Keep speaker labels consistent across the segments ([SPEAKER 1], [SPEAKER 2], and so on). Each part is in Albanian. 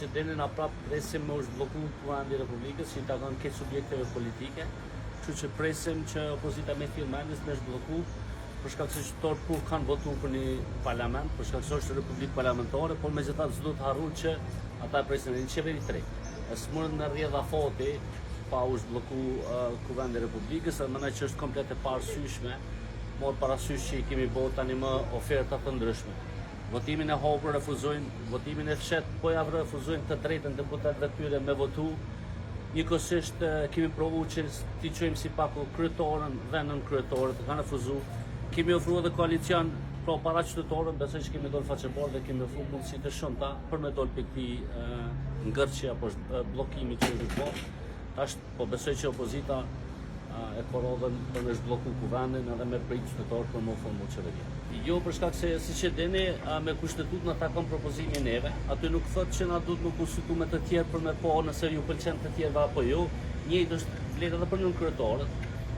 [SPEAKER 1] që deni na prap presim me u zhblloku Kuvandi i Republikës, që i takon këtë subjekteve politike, kështu që presim që opozita me firmanis me zhblloku, për shkak se qytetarët kur kanë votuar për një parlament, për shkak se është republikë parlamentare, por megjithatë s'do të harrojnë që ata presin një qeveri të re. S'mund në rrjedha foti pa u zhblloku Kuvandi i Republikës, dhe mendoj që është komplet e parësyeshme, mor parasysh që i kemi bërë tani më oferta të ndryshme. Votimin e hapur refuzojnë, votimin e fshet po ja refuzojnë të drejtën deputetëve të tyre me votu. Njëkohësisht kemi provu që t'i çojmë si paku kryetorën, vendën kryetore, të kanë refuzuar. Kemi ofruar edhe koalicion pro para qytetarëve, besoj që kemi dorë faqeborë dhe kemi ofruar mundësi të shumta për me dolë për këtij ngërçi apo bllokimi që është bërë. Tash po besoj që opozita e korodhen për me zhblloku Kuvandin edhe me prit qytetarët për më formu qeveria. Jo për shkak se siç e dini me kushtetut na takon propozimin neve, aty nuk thotë që na duhet me kushtetu me të tjerë për me po nëse ju pëlqen të tjerëve apo jo. Njëjtë është vlerë edhe për nënkryetarët.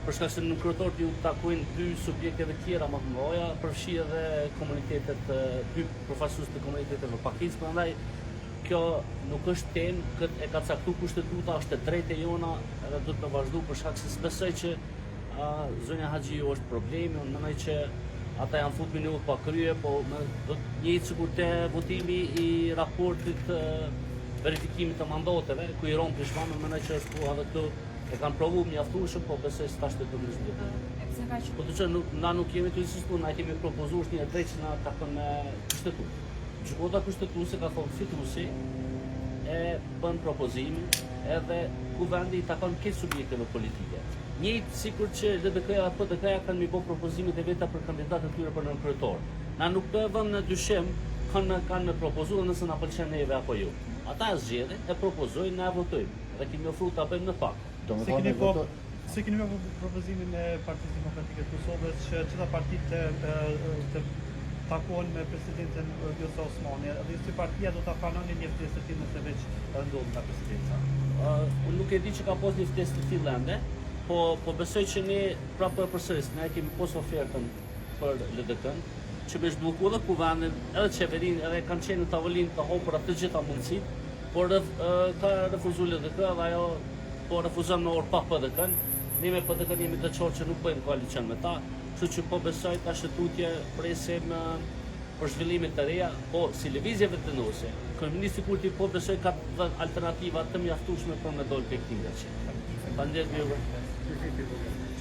[SPEAKER 1] Për shkak se nënkryetarët ju takojnë dy subjekte të tjera më të mëdha, përfshi edhe komunitetet, dy përfaqësues të komuniteteve pakicë, prandaj kjo nuk është temë, këtë e ka caktuar kushtetuta, është e drejtë e jona edhe do të vazhdu për shkak se besoj që zonja Haxhiu është problemi, unë mendoj që ata janë futur në pa krye, po do të njëjtë sikur te votimi i raportit verifikimit të mandateve, ku i ron Pishmani, mendoj që është po edhe këtu e kanë provuar mjaftueshëm, po besoj se tash të ndryshojë. Po të që na nuk jemi të insistuar, na kemi propozuar një drejtë që na takon me kushtetutë. Gjykata kushtetuese ka thonë fituesi e bën propozimin edhe Kuvendi i takon këtë subjekteve politike. Njëjtë sikur që LDK-ja apo PDK-ja kanë mi bë propozimet e veta për kandidatët e tyre për nënkryetor. Na nuk do e vëmë në dyshim kanë me propozuar nëse na pëlqen neve apo jo. Ata e zgjedhin, e propozojnë, na votojmë. Dhe kemi ofruar ta bëjmë në fakt.
[SPEAKER 2] Se keni me propozimin e Partisë Demokratike të Kosovës që çdo parti të takohen me presidentin Vjosa Osmani, dhe si partia do ta pranoni një ftesë të tillë nëse veç ndodh nga presidenca.
[SPEAKER 1] Unë nuk e di që ka pas një ftesë të tillë ende, po besoj që ne prapë përsëris ne kemi pas ofertën për LDK-n, që me zhblloku edhe Kuvandin, edhe qeverinë, edhe kanë qenë në tavolinë të hapur atë gjitha mundësitë, por ka refuzuar LDK dhe ajo po refuzon në orë pa PDK-n. Ne me PDK-n jemi të qartë që nuk bëjmë koalicion me ta, kështu që po besoj tash tutje presim për zhvillimit të reja, po si lëvizje vetënose. Kryeministri Kurti po besoj ka alternativa të mjaftueshme për me dolë për këtij ngjarje. Faleminderit.